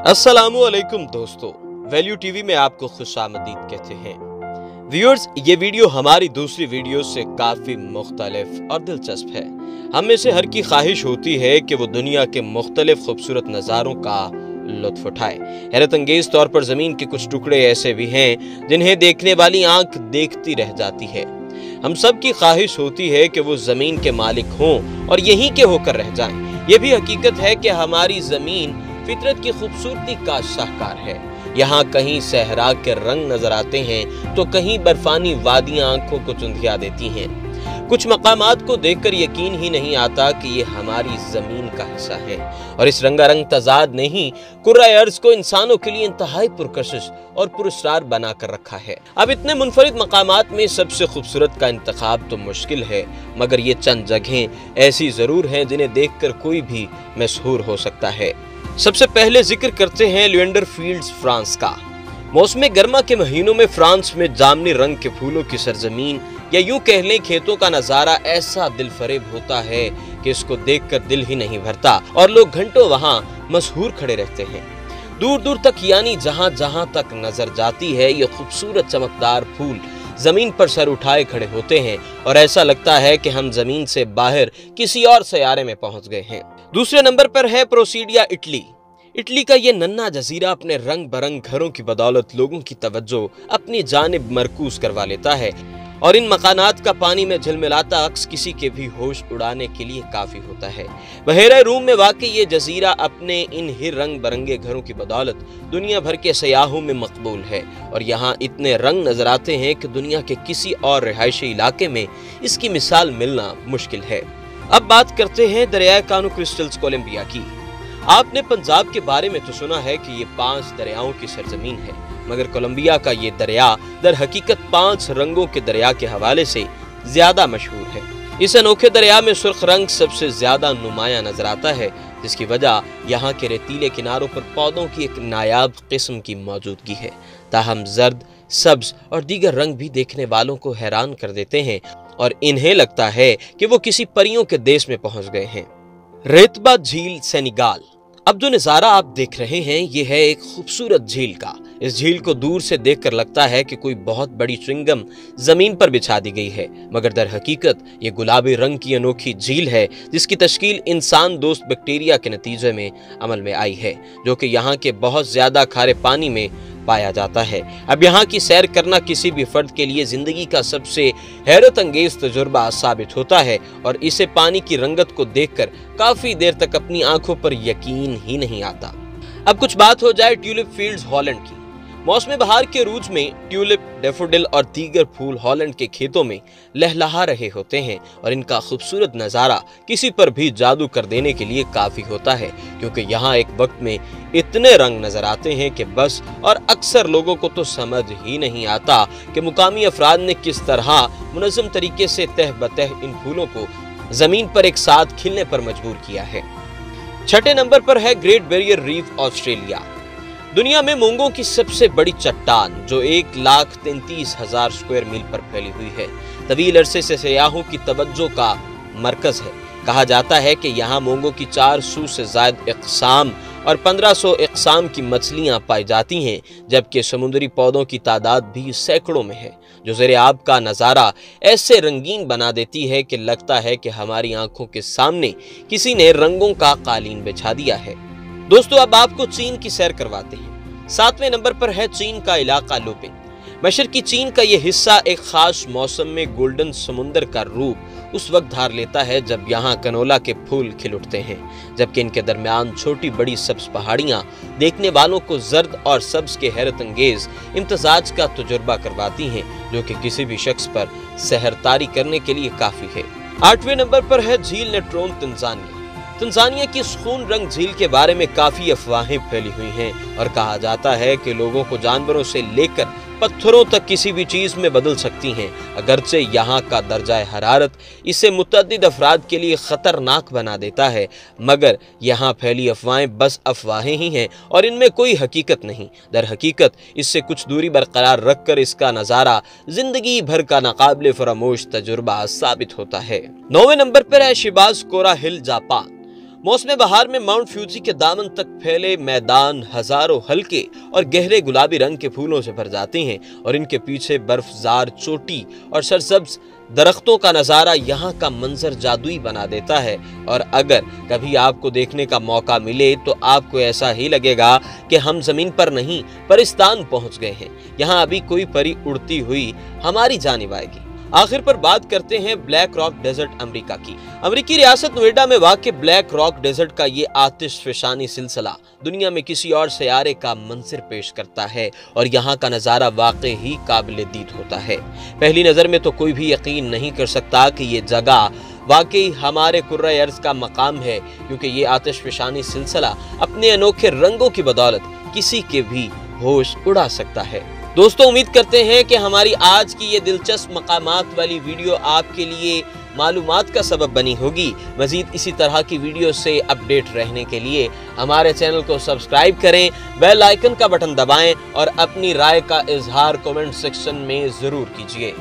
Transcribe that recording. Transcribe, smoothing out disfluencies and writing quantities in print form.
अस्सलामुअलैकुम दोस्तों, value TV में आपको खुशामदीद कहते हैं। व्यूअर्स, ये वीडियो हमारी दूसरी वीडियो से काफी मुख्तलिफ और दिलचस्प है। हम में से हर की ख्वाहिश होती है कि वो दुनिया के मुख्तलिफ खूबसूरत नज़ारों का लुत्फ उठाए। हैरत अंगेज तौर पर जमीन के कुछ टुकड़े ऐसे भी हैं जिन्हें देखने वाली आंख देखती रह जाती है। हम सब की ख्वाहिश होती है कि वो जमीन के मालिक हों और यहीं के होकर रह जाएं। ये भी हकीकत है कि हमारी जमीन फितरत की खूबसूरती का शाहकार है। यहाँ कहीं सहरा के रंग नजर आते हैं तो कहीं बर्फानी वादियां आंखों को चुंधिया देती हैं। कुछ मकामात को देखकर यकीन ही नहीं आता कि ये हमारी जमीन का हिस्सा है। और इस रंगारंग तजाद ने ही कुर्रा अर्ज को इंसानों के लिए इंतहाई पुरकशिश और पुरस्कार बना कर रखा है। अब इतने मुनफरिद मकामात में सबसे खूबसूरत का इंतखाब तो मुश्किल है, मगर ये चंद जगहें ऐसी जरूर हैं जिन्हें देखकर कोई भी मशहूर हो सकता है। सबसे पहले जिक्र करते हैं ल्यूएंडर फील्ड्स फ्रांस का। मौसम गर्मा के महीनों में फ्रांस में जामनी रंग के फूलों की सरजमीन या यूं कह लें खेतों का नजारा ऐसा दिलफरेब होता है कि इसको देखकर दिल ही नहीं भरता और लोग घंटों वहां मशहूर खड़े रहते हैं। दूर दूर तक यानी जहां जहां तक नजर जाती है ये खूबसूरत चमकदार फूल जमीन पर सर उठाए खड़े होते हैं और ऐसा लगता है कि हम जमीन से बाहर किसी और सयारे में पहुंच गए हैं। दूसरे नंबर पर है प्रोसीडिया, इटली। इटली का ये नन्हा जजीरा अपने रंग बरंग घरों की बदौलत लोगों की तवज्जो अपनी जानिब मरकूज करवा लेता है और इन मकानात का पानी में झिलमिलाता अक्स किसी के भी होश उड़ाने के लिए काफी होता है। बहेरा रूम में वाकई ये जजीरा अपने इन ही रंग बरंगे घरों की बदौलत दुनिया भर के सयाहों में मकबूल है और यहाँ इतने रंग नजर आते हैं कि दुनिया के किसी और रिहायशी इलाके में इसकी मिसाल मिलना मुश्किल है। अब बात करते हैं दरियाए कानो क्रिस्टल्स कोलंबिया की। आपने पंजाब के बारे में तो सुना है कि ये 5 दरियाओं की सरजमीन है, मगर कोलंबिया का ये दरिया दर हकीकत 5 रंगों के दरिया के हवाले से ज्यादा मशहूर है। इस अनोखे दरिया में सुर्ख रंग सबसे ज्यादा नुमाया नजर आता है, जिसकी वजह यहाँ के रेतीले किनारों पर पौधों की एक नायाब किस्म की मौजूदगी है। ताहम जर्द, सब्ज और दीगर रंग भी देखने वालों को हैरान कर देते हैं और इन्हें लगता है कि वो किसी परियों के देश में पहुंच गए हैं। रेतबा झील, सेनेगाल। अब जो नजारा आप देख रहे हैं ये है एक खूबसूरत झील का। इस झील को दूर से देखकर लगता है कि कोई बहुत बड़ी च्युइंगम जमीन पर बिछा दी गई है, मगर दर हकीकत ये गुलाबी रंग की अनोखी झील है जिसकी तश्कील इंसान दोस्त बैक्टीरिया के नतीजे में अमल में आई है, जो कि यहाँ के बहुत ज्यादा खारे पानी में पाया जाता है। अब यहाँ की सैर करना किसी भी फर्द के लिए जिंदगी का सबसे हैरत अंगेज तजुर्बा साबित होता है और इसे पानी की रंगत को देखकर काफी देर तक अपनी आंखों पर यकीन ही नहीं आता। अब कुछ बात हो जाए ट्यूलिप फील्ड्स, हॉलैंड की। मौसम बहार के रूज में ट्यूलिप, डैफोडिल और दीगर फूल हॉलैंड के खेतों में लहलहा रहे होते हैं और इनका खूबसूरत नज़ारा किसी पर भी जादू कर देने के लिए काफ़ी होता है, क्योंकि यहाँ एक वक्त में इतने रंग नज़र आते हैं कि बस और अक्सर लोगों को तो समझ ही नहीं आता कि मुकामी अफराद ने किस तरह मुनज़्ज़म तरीके से तह बतह इन फूलों को ज़मीन पर एक साथ खिलने पर मजबूर किया है। छठे नंबर पर है ग्रेट बैरियर रीफ, ऑस्ट्रेलिया। दुनिया में मूंगों की सबसे बड़ी चट्टान जो 1,33,000 स्क्वायर मील पर फैली हुई है, तवील अरसे से सयाहों की तवज्जो का मरकज है। कहा जाता है कि यहाँ मूंगों की 400 से ज्यादा इक़साम और 1500 इक़साम की मछलियाँ पाई जाती हैं, जबकि समुद्री पौधों की तादाद भी सैकड़ों में है, जो ज़ेरे आब का नज़ारा ऐसे रंगीन बना देती है कि लगता है कि हमारी आंखों के सामने किसी ने रंगों का कालीन बिछा दिया है। दोस्तों, अब आपको चीन की सैर करवाते हैं। 7वें नंबर पर है चीन का इलाका लुपिन। मशरकी चीन का यह हिस्सा एक खास मौसम में गोल्डन समुंदर का रूप उस वक्त धार लेता है जब यहाँ कनोला के फूल खिल उठते हैं, जबकि इनके दरमियान छोटी बड़ी सब्ज पहाड़ियाँ देखने वालों को जर्द और सब्ज के हैरत अंगेज इम्तजाज का तजुर्बा करवाती हैं, जो कि किसी भी शख्स पर सहरतारी करने के लिए काफी है। 8वें नंबर पर है झील नेट्रोन, तंजानिया। तंजानिया की सुकून रंग झील के बारे में काफी अफवाहें फैली हुई हैं और कहा जाता है कि लोगों को जानवरों से लेकर पत्थरों तक किसी भी चीज में बदल सकती हैं। अगरचे यहाँ का दर्जाए हरारत इसे मुतअद्दिद अफराद के लिए खतरनाक बना देता है, मगर यहाँ फैली अफवाहें बस अफवाहें ही हैं और इनमें कोई हकीकत नहीं। दर हकीकत इससे कुछ दूरी बरकरार रखकर इसका नज़ारा जिंदगी भर का नाकाबिले फरामोश तजुर्बा साबित होता है। 9वें नंबर पर है शिबाज़ कोरा हिल, जापान। मौसम बहार में माउंट फ्यूजी के दामन तक फैले मैदान हजारों हल्के और गहरे गुलाबी रंग के फूलों से भर जाते हैं और इनके पीछे बर्फजार चोटी और सरसब्ज दरख्तों का नज़ारा यहाँ का मंजर जादुई बना देता है। और अगर कभी आपको देखने का मौका मिले तो आपको ऐसा ही लगेगा कि हम जमीन पर नहीं परिस्तान पहुंच गए हैं। यहाँ अभी कोई परी उड़ती हुई हमारी जानिब आएगी। आखिर पर बात करते हैं ब्लैक रॉक डेजर्ट अमेरिका की। अमेरिकी रियासत नोएडा में वाक़ ब्लैक रॉक डेजर्ट का ये आतिशफ़शानी सिलसिला दुनिया में किसी और सयारे का मंजर पेश करता है और यहाँ का नज़ारा वाकई ही काबिल दीद होता है। पहली नज़र में तो कोई भी यकीन नहीं कर सकता कि ये जगह वाकई हमारे कुर्रे अर्ज़ का मकाम है, क्योंकि ये आतिशफ़शानी सिलसिला अपने अनोखे रंगों की बदौलत किसी के भी होश उड़ा सकता है। दोस्तों, उम्मीद करते हैं कि हमारी आज की ये दिलचस्प मकामात वाली वीडियो आपके लिए मालूमात का सबब बनी होगी। मज़ीद इसी तरह की वीडियो से अपडेट रहने के लिए हमारे चैनल को सब्सक्राइब करें, बेल आइकन का बटन दबाएं और अपनी राय का इजहार कमेंट सेक्शन में ज़रूर कीजिए।